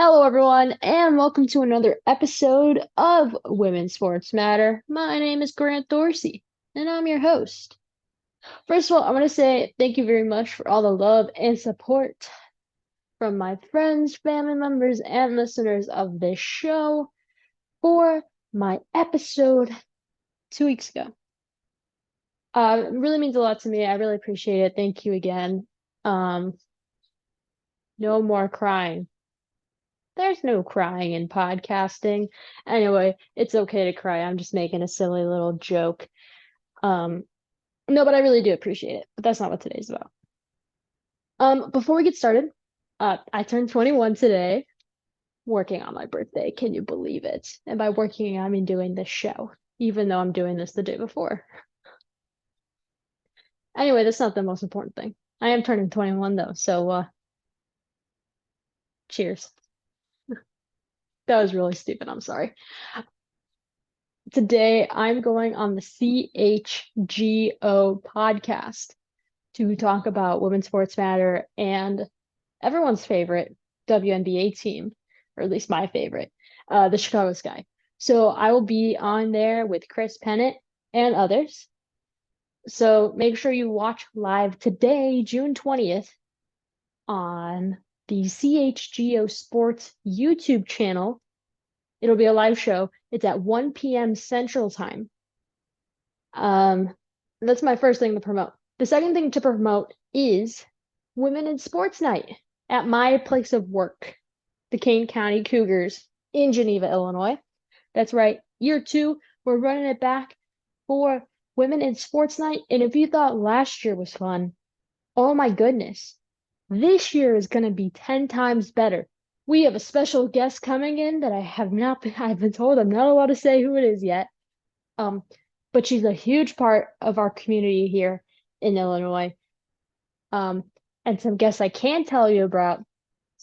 Hello, everyone, and welcome to another episode of Women's Sports Matter. My name is Grant Dorsey, and I'm your host. First of all, I want to say thank you very much for all the love and support from my friends, family members, and listeners of this show for my episode 2 weeks ago. It really means a lot to me. I really appreciate it. Thank you again. Um, no more crying. There's no crying in podcasting. Anyway, it's okay to cry. I'm just making a silly little joke. Um, no, but I really do appreciate it. But that's not what today's about. Before we get started, I turned 21 today, working on my birthday. Can you believe it? And by working, I mean doing this show, even though I'm doing this the day before. Anyway, that's not the most important thing. I am turning 21 though, so cheers. That was really stupid. I'm sorry. Today, I'm going on the CHGO podcast to talk about Women's Sports Matter and everyone's favorite WNBA team, or at least my favorite, the Chicago Sky. So I will be on there with Chris Pennant and others. So make sure you watch live today, June 20th, on the CHGO Sports YouTube channel. It'll be a live show. It's at 1 p.m. Central Time. That's my first thing to promote. The second thing to promote is Women in Sports Night at my place of work, the Kane County Cougars in Geneva, Illinois. That's right. Year two, we're running it back for Women in Sports Night. And if you thought last year was fun, oh my goodness, this year is going to be 10 times better. We have a special guest coming in that I've been told I'm not allowed to say who it is yet. Um, but she's a huge part of our community here in Illinois. Um, and some guests I can tell you about,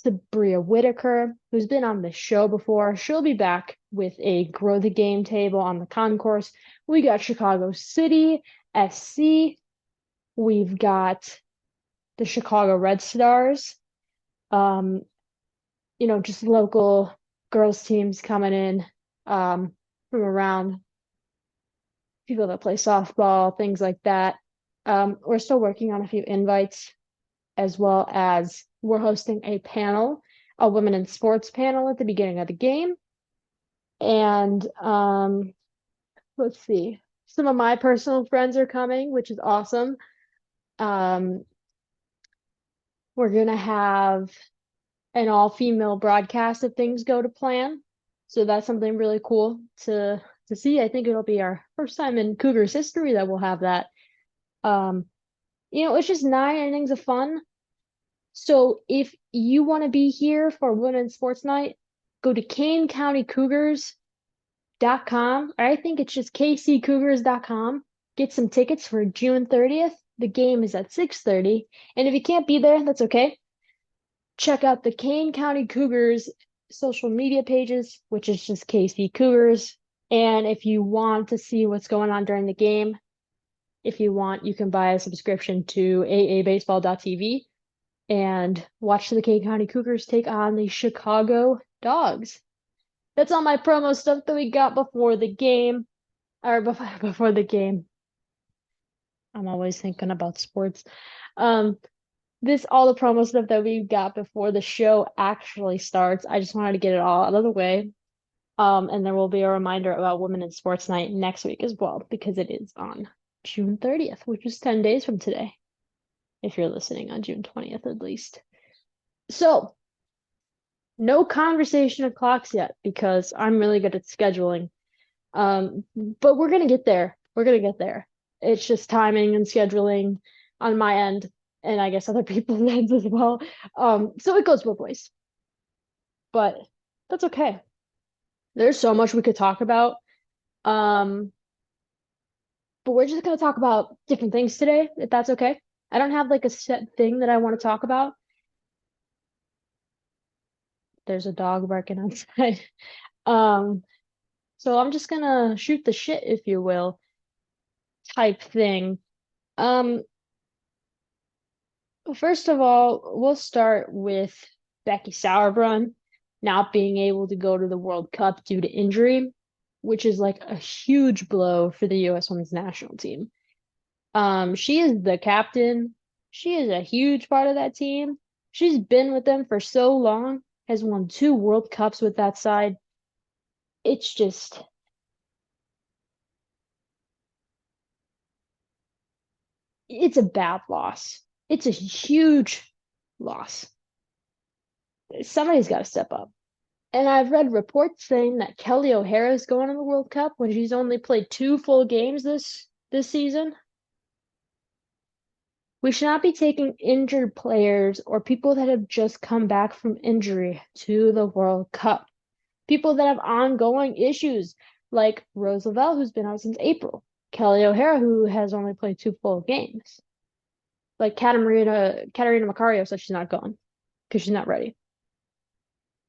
Sabria Whitaker, who's been on the show before. She'll be back with a Grow the Game table on the concourse. We got Chicago City, SC. We've got the Chicago Red Stars. Um, just local girls teams coming in from around, people that play softball, things like that. We're still working on a few invites, as well as we're hosting a panel, a women in sports panel at the beginning of the game. And let's see, some of my personal friends are coming, which is awesome. Um, we're gonna have an all-female broadcast if things go to plan. So that's something really cool to see. I think it'll be our first time in Cougars history that we'll have that. Um, it's just 9 innings of fun. So if you want to be here for Women's Sports Night, go to canecountycougars.com, or I think it's just kccougars.com. Get some tickets for June 30th. The game is at 6:30. And if you can't be there, that's okay. Check out the Kane County Cougars social media pages, which is just KC Cougars. And if you want to see what's going on during the game, if you want, you can buy a subscription to aabaseball.tv and watch the Kane County Cougars take on the Chicago Dogs. That's all my promo stuff that we got before the game, or before the game. I'm always thinking about sports. This all the promo stuff that we got before the show actually starts. I just wanted to get it all out of the way. And there will be a reminder about Women in Sports Night next week as well, because it is on June 30th, which is 10 days from today, if you're listening on June 20th at least. So, no conversation of clocks yet, because I'm really good at scheduling. But we're gonna get there. We're gonna get there. It's just timing and scheduling on my end, and I guess other people's ends as well. So it goes both ways. But that's okay. There's so much we could talk about. Um, but we're just gonna talk about different things today, if that's okay. I don't have like a set thing that I want to talk about. There's a dog barking outside. Um, so I'm just gonna shoot the shit, if you will, type thing. Um, First of all, we'll start with Becky Sauerbrunn. not being able to go to the World Cup due to injury, which is like a huge blow for the US women's national team. She is the captain. She is a huge part of that team. She's been with them for so long, has won 2 World Cups with that side. It's just, it's a bad loss. It's a huge loss. Somebody's got to step up. And I've read reports saying that Kelly O'Hara is going to the World Cup when she's only played 2 full games this season. We should not be taking injured players or people that have just come back from injury to the World Cup. People that have ongoing issues, like Rose Lavelle, who's been out since April, Kelly O'Hara, who has only played 2 full games. Like Katarina Macario said she's not going because she's not ready.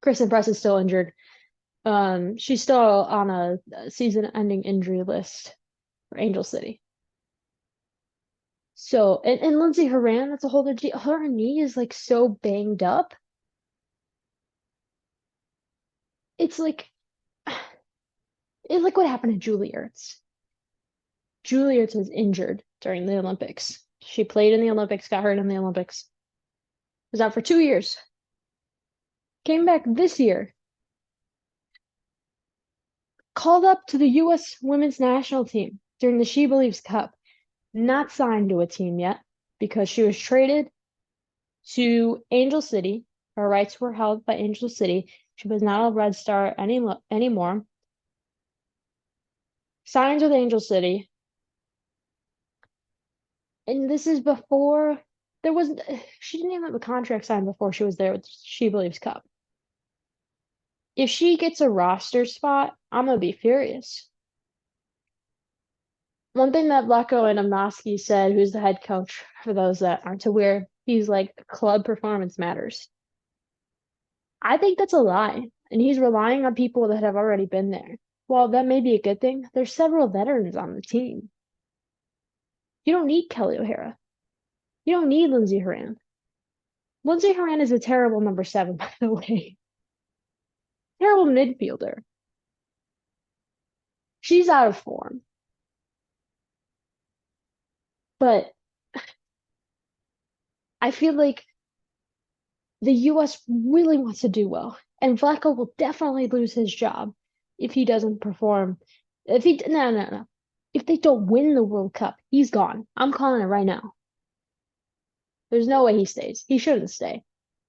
Kristen Press is still injured. She's still on a season-ending injury list for Angel City. So, and Lindsey Horan, that's a whole other deal. Her knee is like so banged up. It's like what happened to Julie Ertz. Julie Ertz was injured during the Olympics. She played in the Olympics, got hurt in the Olympics. Was out for 2 years. Came back this year. Called up to the US women's national team during the She Believes Cup. Not signed to a team yet because she was traded to Angel City. Her rights were held by Angel City. She was not a Red Star anymore. Signs with Angel City. And this is before she didn't even have a contract signed before she was there with She Believes Cup. If she gets a roster spot, I'm gonna be furious. One thing that Vlatko Anamnosky said, who's the head coach for those that aren't aware, he's like, club performance matters. I think that's a lie, and he's relying on people that have already been there. Well, that may be a good thing. There's several veterans on the team. You don't need Kelly O'Hara. You don't need Lindsey Horan. Lindsey Horan is a terrible number 7, by the way. Terrible midfielder. She's out of form. But I feel like the US really wants to do well. And Vlatko will definitely lose his job if he doesn't perform. No. If they don't win the World Cup, he's gone. I'm calling it right now. There's no way he stays. He shouldn't stay.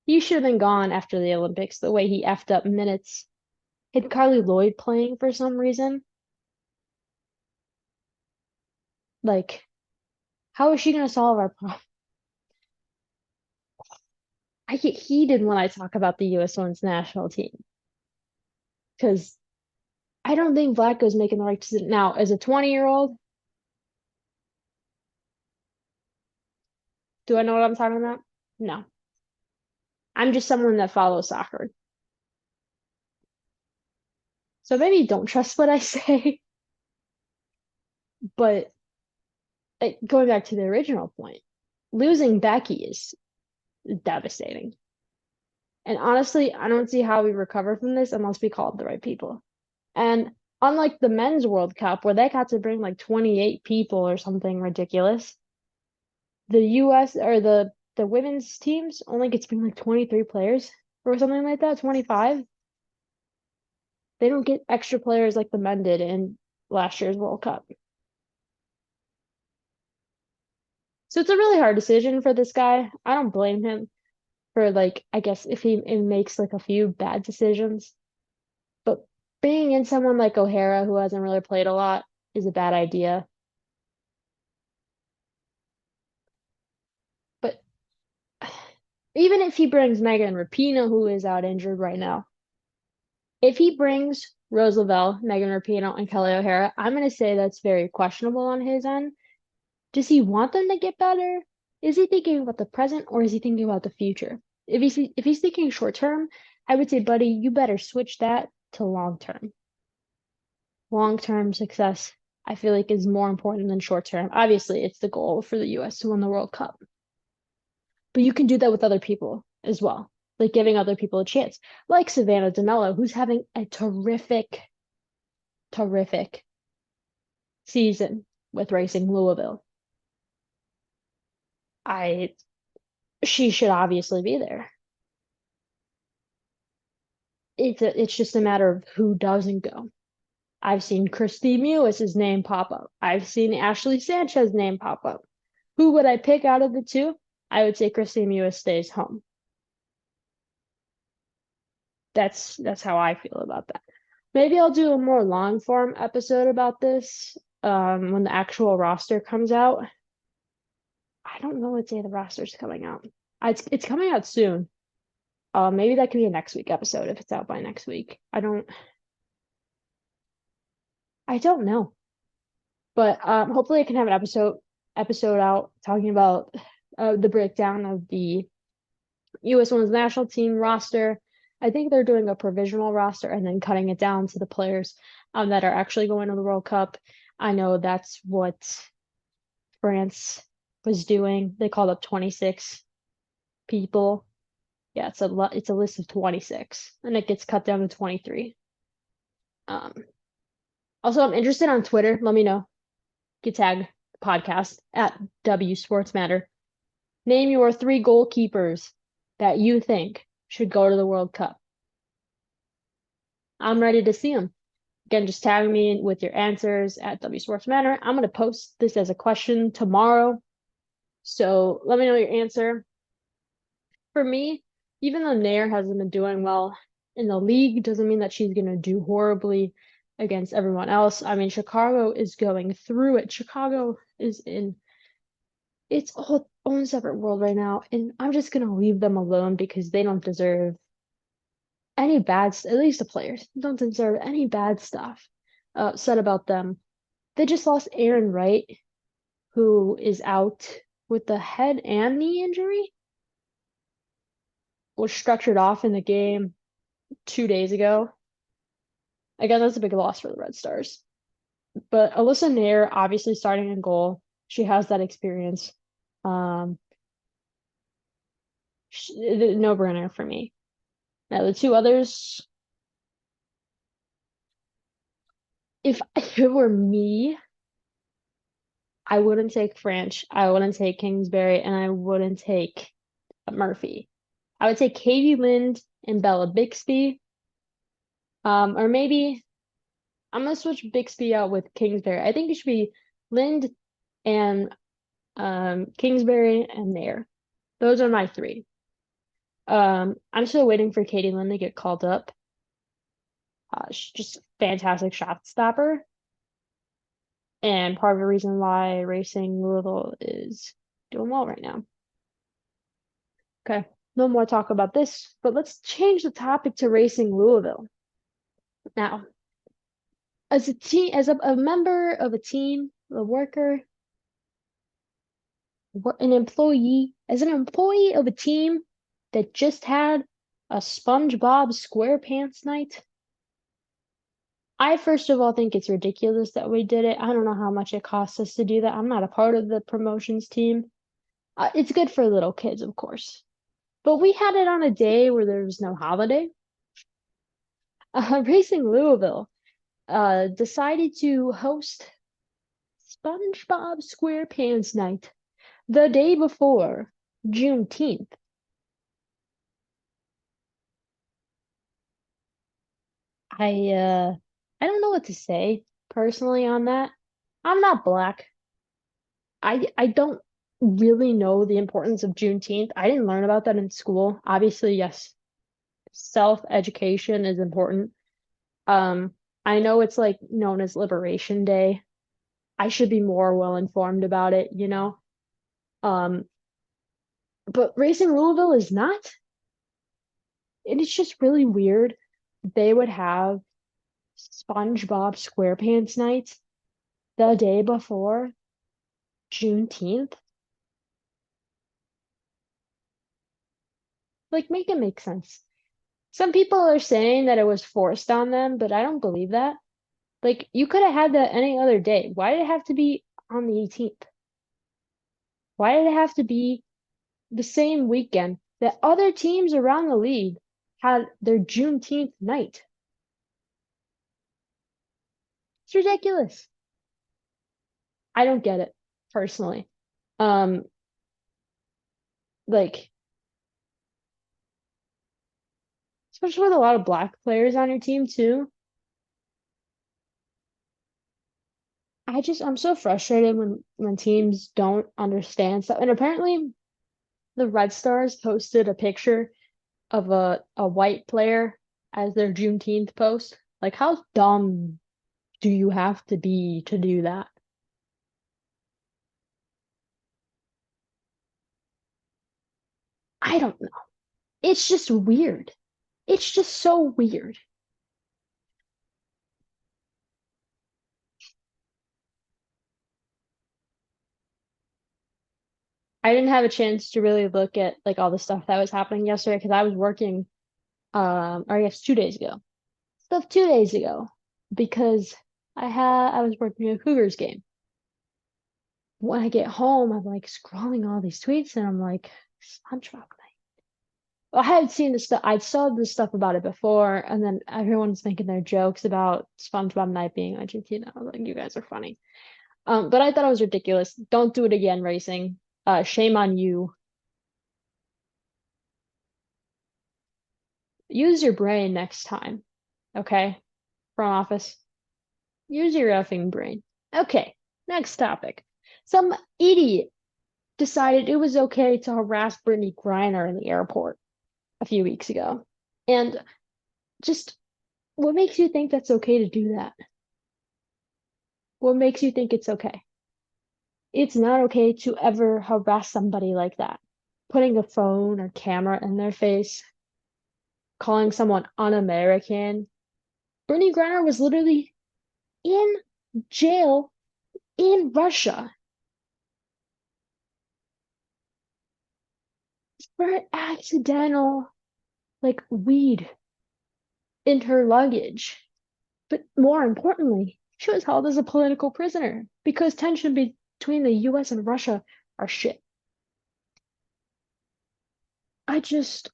He should have been gone after the Olympics, the way he effed up minutes. Had Carly Lloyd playing for some reason. Like, how is she going to solve our problem? I get heated when I talk about the US women's national team because I don't think Vlatko's making the right decision. Now, as a 20-year-old, do I know what I'm talking about? No. I'm just someone that follows soccer. So maybe don't trust what I say. But going back to the original point, losing Becky is devastating. And honestly, I don't see how we recover from this unless we call the right people. And unlike the men's World Cup, where they got to bring like 28 people or something ridiculous, the US or the women's teams only get to bring like 23 players or something like that, 25. They don't get extra players like the men did in last year's World Cup. So it's a really hard decision for this guy. I don't blame him for like, I guess if he makes like a few bad decisions. But bringing in someone like O'Hara, who hasn't really played a lot, is a bad idea. But even if he brings Megan Rapinoe, who is out injured right now, if he brings Rose Lavelle, Megan Rapinoe, and Kelly O'Hara, I'm going to say that's very questionable on his end. Does he want them to get better? Is he thinking about the present or is he thinking about the future? If he's thinking short term, I would say, buddy, you better switch that to long term. Long term success, I feel like, is more important than short term. Obviously, it's the goal for the US to win the World Cup. But you can do that with other people as well. like giving other people a chance, like Savannah DeMello, who's having a terrific, terrific season with Racing Louisville. I She should obviously be there. It's just a matter of who doesn't go. I've seen Christy Mewis's name pop up. I've seen Ashley Sanchez's name pop up. Who would I pick out of the two? I would say Christy Mewis stays home. That's how I feel about that. Maybe I'll do a more long form episode about this when the actual roster comes out. I don't know what day the roster's coming out. It's coming out soon. Maybe that could be a next week episode if it's out by next week. I don't know. But hopefully I can have an episode out talking about the breakdown of the U.S. Women's National Team roster. I think they're doing a provisional roster and then cutting it down to the players that are actually going to the World Cup. I know that's what France was doing. They called up 26 people. Yeah, it's a list of 26, and it gets cut down to 23. Also, I'm interested on Twitter. Let me know. Get tagged podcast at W Sports Matter. Name your 3 goalkeepers that you think should go to the World Cup. I'm ready to see them. Again, just tag me with your answers at W Sports Matter. I'm going to post this as a question tomorrow. So let me know your answer. For me, even though Nair hasn't been doing well in the league, doesn't mean that she's going to do horribly against everyone else. I mean, Chicago is going through it. Chicago is in its own separate world right now, and I'm just going to leave them alone because they don't deserve any at least the players don't deserve any bad stuff said about them. They just lost Aaron Wright, who is out with the head and knee injury. Was structured off in the game 2 days ago. Again, that's a big loss for the Red Stars. But Alyssa Nair, obviously starting in goal. She has that experience. No-brainer for me. Now, the 2 others, if it were me, I wouldn't take French, I wouldn't take Kingsbury, and I wouldn't take Murphy. I would take Katie Lind and Bella Bixby. Or maybe I'm gonna switch Bixby out with Kingsbury. I think it should be Lind and Kingsbury and Nair. Those are my 3. I'm still waiting for Katie Lind to get called up. She's just a fantastic shot stopper. And part of the reason why Racing Louisville is doing well right now. Okay, no more talk about this, but let's change the topic to Racing Louisville. Now, as a team, as a member of a team, a worker, an employee, as an employee of a team that just had a SpongeBob SquarePants night, I first of all think it's ridiculous that we did it. I don't know how much it costs us to do that. I'm not a part of the promotions team. It's good for little kids, of course. But we had it on a day where there was no holiday. Racing Louisville decided to host SpongeBob SquarePants night the day before Juneteenth. I don't know what to say personally on that. I'm not Black. I don't really know the importance of Juneteenth. I didn't learn about that in school. Obviously, yes, self-education is important. I know it's like known as Liberation Day. I should be more well informed about it, you know. But Racing Louisville is not. And it's just really weird. They would have SpongeBob SquarePants night the day before Juneteenth. Like, make it make sense. Some people are saying that it was forced on them, but I don't believe that. Like, you could have had that any other day. Why did it have to be on the 18th? Why did it have to be the same weekend? that other teams around the league had their Juneteenth night. It's ridiculous. I don't get it personally. Um, like, especially with a lot of black players on your team too. I'm so frustrated when teams don't understand stuff. And apparently the Red Stars posted a picture of a white player as their Juneteenth post. Like, how dumb do you have to be to do that? I don't know. It's just weird. It's just so weird. I didn't have a chance to really look at like all the stuff that was happening yesterday because I was working or I guess 2 days ago. Stuff 2 days ago because I was working a Cougars game. When I get home, I'm like scrolling all these tweets and I'm like, SpongeBob night. Well, I had seen the stuff, I saw the stuff about it before, and then everyone's making their jokes about SpongeBob night being Argentina. I was like, you guys are funny. But I thought it was ridiculous. Don't do it again, racing. Shame on you. Use your brain next time, okay? Front office. Use your effing brain. Okay, next topic. Some idiot decided it was okay to harass Brittany Griner in the airport a few weeks ago. And just what makes you think that's okay to do that? What makes you think it's okay? It's not okay to ever harass somebody like that. Putting a phone or camera in their face, calling someone un-American. Brittany Griner was literally in jail in Russia for accidental like weed in her luggage. But more importantly, she was held as a political prisoner because tension between the US and Russia are shit. I just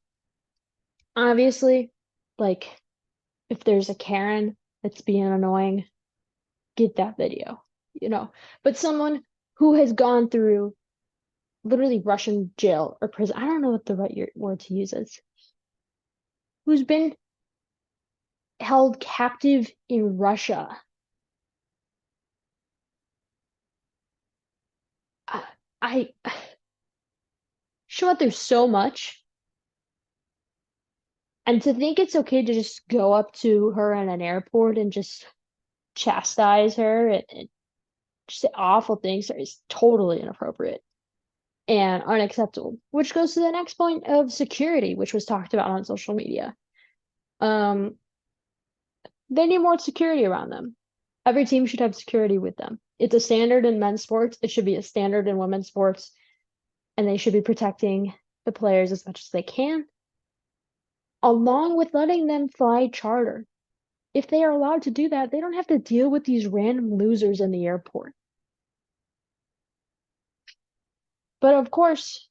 obviously like if there's a Karen that's being annoying, get that video, you know. But someone who has gone through literally Russian jail or prison, I don't know what the right word to use is, who's been held captive in Russia. I, I she went through so much. And to think it's okay to just go up to her in an airport and just chastise her and just say awful things is totally inappropriate and unacceptable. Which goes to the next point of security, which was talked about on social media. Um, they need more security around them. Every team should have security with them. It's a standard in men's sports. It should be a standard in women's sports, and they should be protecting the players as much as they can, along with letting them fly charter. If they are allowed to do that, they don't have to deal with these random losers in the airport. But of course,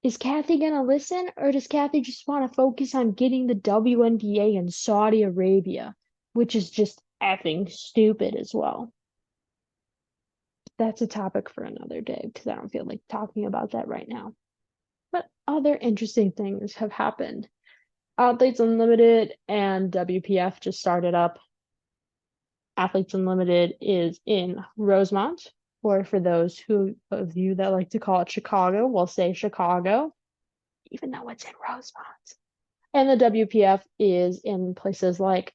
is Kathy gonna listen, or does Kathy just want to focus on getting the WNBA in Saudi Arabia, which is just effing stupid as well? That's a topic for another day because I don't feel like talking about that right now. But other interesting things have happened. Athletes Unlimited and WPF just started up. Athletes Unlimited is in Rosemont, or for those of you that like to call it Chicago, we'll say Chicago, even though it's in Rosemont. And the WPF is in places like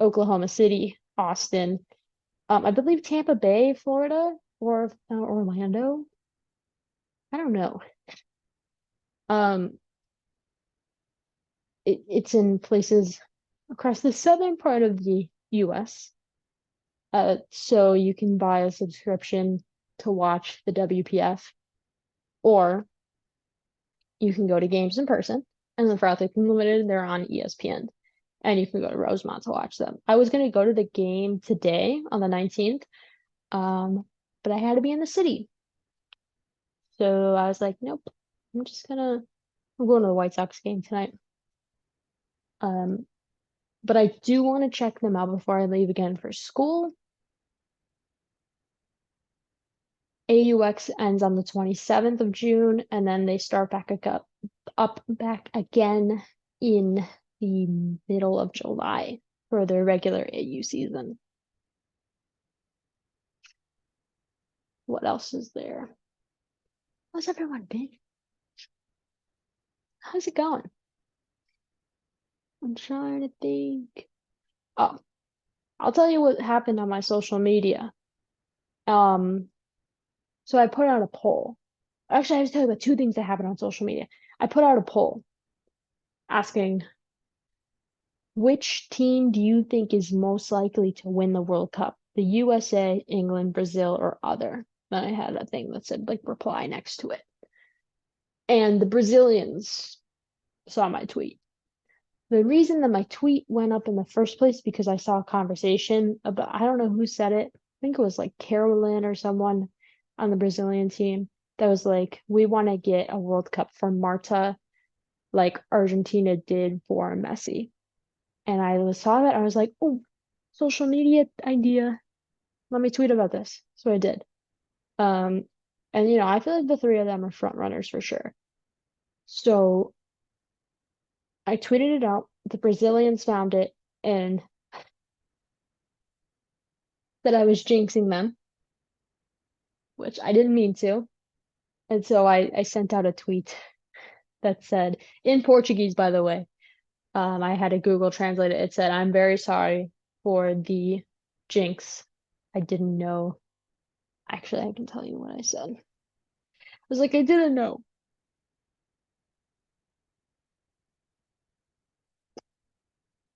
Oklahoma City, Austin, I believe Tampa Bay, Florida, or Orlando. I don't know. Um, it's in places across the southern part of the US. So you can buy a subscription to watch the WPF, or you can go to games in person. And then for Athletes Unlimited, they're on ESPN. And you can go to Rosemont to watch them. I was going to go to the game today on the 19th, but I had to be in the city. So I was like, nope, I'm going to the White Sox game tonight. But I do want to check them out before I leave again for school. AUX ends on the 27th of June, and then they start back back again in the middle of July for their regular AU season. What else is there? How's everyone been? How's it going? I'm trying to think. Oh, I'll tell you what happened on my social media. So I put out a poll. Actually, I have to tell you about two things that happened on social media. I put out a poll asking, which team do you think is most likely to win the World Cup? The USA, England, Brazil, or other? Then I had a thing that said like reply next to it. And the Brazilians saw my tweet. The reason that my tweet went up in the first place because I saw a conversation about, I don't know who said it. I think it was like Carolyn or someone on the Brazilian team that was like, we want to get a World Cup for Marta like Argentina did for Messi. And I saw that, I was like, oh, social media idea. Let me tweet about this. So I did. And I feel like the three of them are front runners for sure. So I tweeted it out. The Brazilians found it and that I was jinxing them, which I didn't mean to. And so I sent out a tweet that said, in Portuguese, by the way, I had to Google translate it. It said, I'm very sorry for the jinx. I didn't know. Actually, I can tell you what I said. I was like, I didn't know.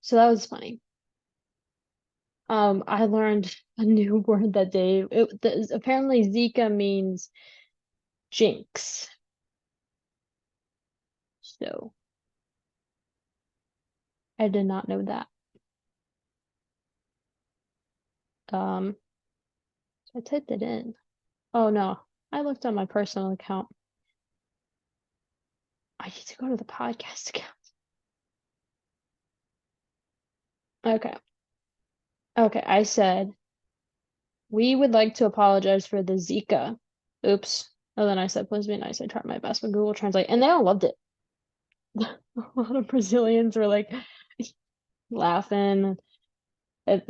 So that was funny. I learned a new word that day. Apparently Zika means jinx. So I did not know that. Um, so I typed it in. Oh no, I looked on my personal account. I need to go to the podcast account. Okay. Okay, I said we would like to apologize for the Zika. Oops. And then I said, please be nice. I tried my best with Google Translate, and they all loved it. A lot of Brazilians were like laughing. It,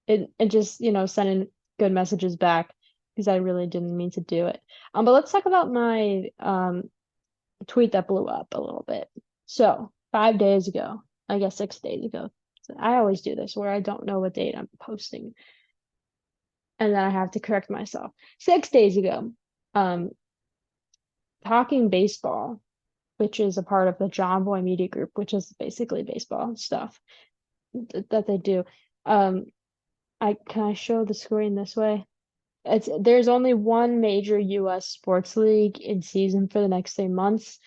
it just, sending good messages back because I really didn't mean to do it. But let's talk about my tweet that blew up a little bit. So 5 days ago, I guess 6 days ago, I always do this where I don't know what date I'm posting, and then I have to correct myself. 6 days ago, um, Talking Baseball, which is a part of the John Boy Media Group, which is basically baseball stuff that they do. Can I show the screen this way? There's only one major US sports league in season for the next 3 months,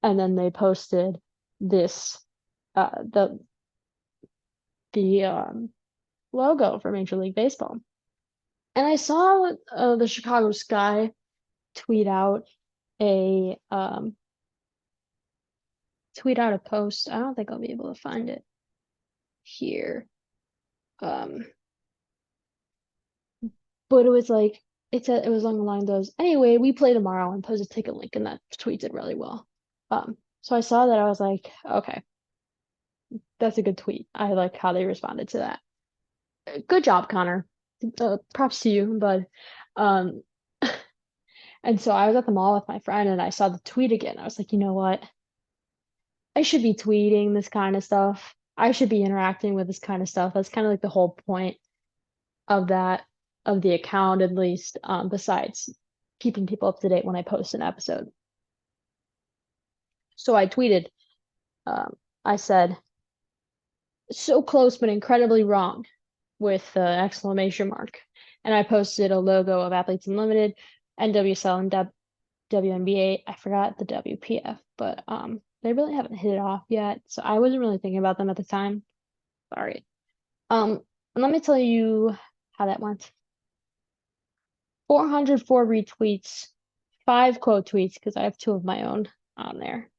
and then they posted this the logo for Major League Baseball. And I saw the Chicago Sky tweet out a post. I don't think I'll be able to find it here. But it was like it was along the line of those. Anyway, we play tomorrow and post a ticket link, and that tweet did really well. So I saw that, I was like, okay, that's a good tweet. I like how they responded to that. Good job, Connor. Props to you, bud. Um, and so I was at the mall with my friend and I saw the tweet again. I was like, you know what? I should be tweeting this kind of stuff. I should be interacting with this kind of stuff. That's kind of like the whole point of the account, at least, besides keeping people up to date when I post an episode. So I tweeted, I said, so close but incredibly wrong, with the exclamation mark. And I posted a logo of Athletes Unlimited, NWSL, and WNBA. I forgot the WPF, but they really haven't hit it off yet. So I wasn't really thinking about them at the time. Sorry. And let me tell you how that went. 404 retweets, 5 quote tweets because I have 2 of my own on there.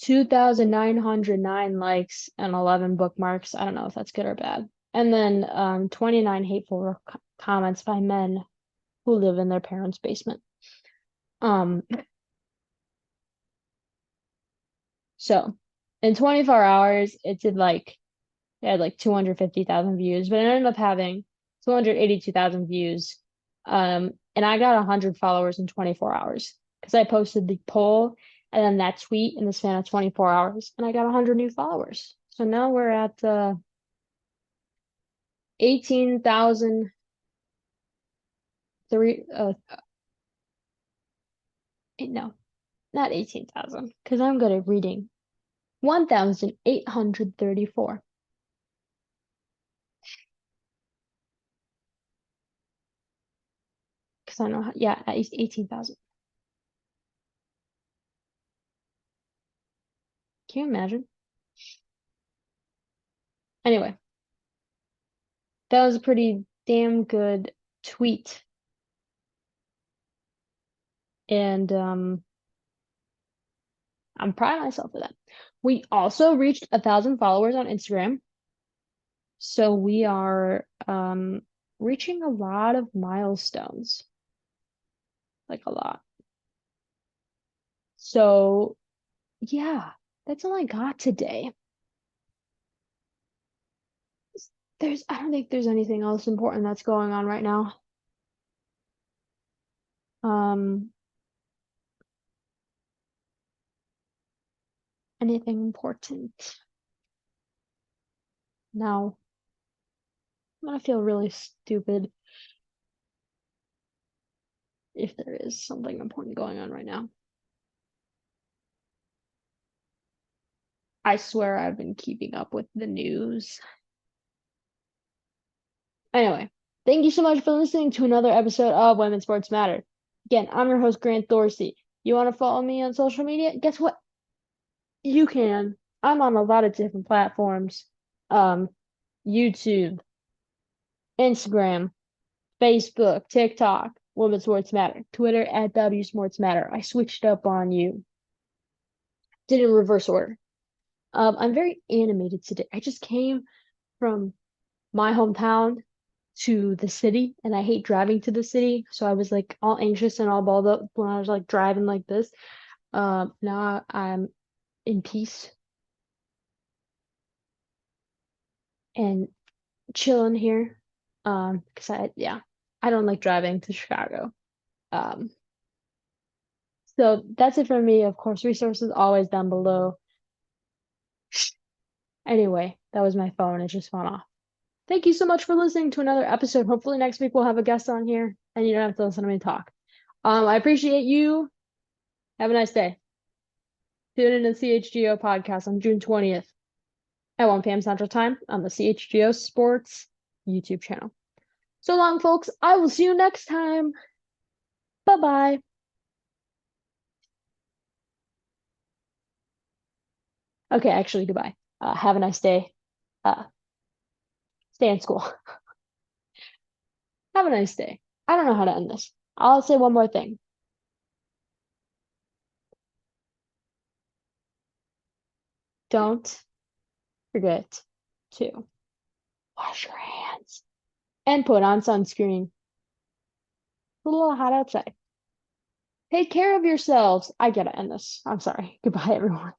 2,909 likes and 11 bookmarks. I don't know if that's good or bad. And then 29 hateful comments by men who live in their parents' basement. So in 24 hours, it had like 250,000 views, but it ended up having 282,000 views. And I got 100 followers in 24 hours because I posted the poll and then that tweet in the span of 24 hours, and I got 100 new followers. So now we're at 18,000 no, not 18,000 because I'm good at reading. 1,834. Because I know how, yeah, at least 18,000. Can you imagine? Anyway, that was a pretty damn good tweet. And I'm proud of myself for that. We also reached 1,000 followers on Instagram. So we are reaching a lot of milestones. Like a lot. So yeah, that's all I got today. I don't think there's anything else important that's going on right now. Anything important? No. I'm gonna feel really stupid if there is something important going on right now. I swear I've been keeping up with the news. Anyway, thank you so much for listening to another episode of Women's Sports Matter. Again, I'm your host, Grant Dorsey. You want to follow me on social media? Guess what? You can. I'm on a lot of different platforms. YouTube, Instagram, Facebook, TikTok, Women's Sports Matter, Twitter at W Sports Matter. I switched up on you. Did it in reverse order. I'm very animated today. I just came from my hometown to the city, and I hate driving to the city, so I was like all anxious and all balled up when I was like driving like this. Now I'm in peace and chilling here. Because I don't like driving to Chicago. Um, so that's it for me. Of course, resources always down below. Anyway, that was my phone. It just went off. Thank you so much for listening to another episode. Hopefully next week we'll have a guest on here and you don't have to listen to me talk. I appreciate you. Have a nice day. Tune in to the CHGO podcast on June 20th at 1 p.m. Central Time on the CHGO Sports YouTube channel. So long, folks. I will see you next time. Bye-bye. Okay, actually, goodbye. Have a nice day. Stay in school. Have a nice day. I don't know how to end this. I'll say one more thing. Don't forget to wash your hands and put on sunscreen. It's a little hot outside. Take care of yourselves. I gotta end this. I'm sorry. Goodbye, everyone.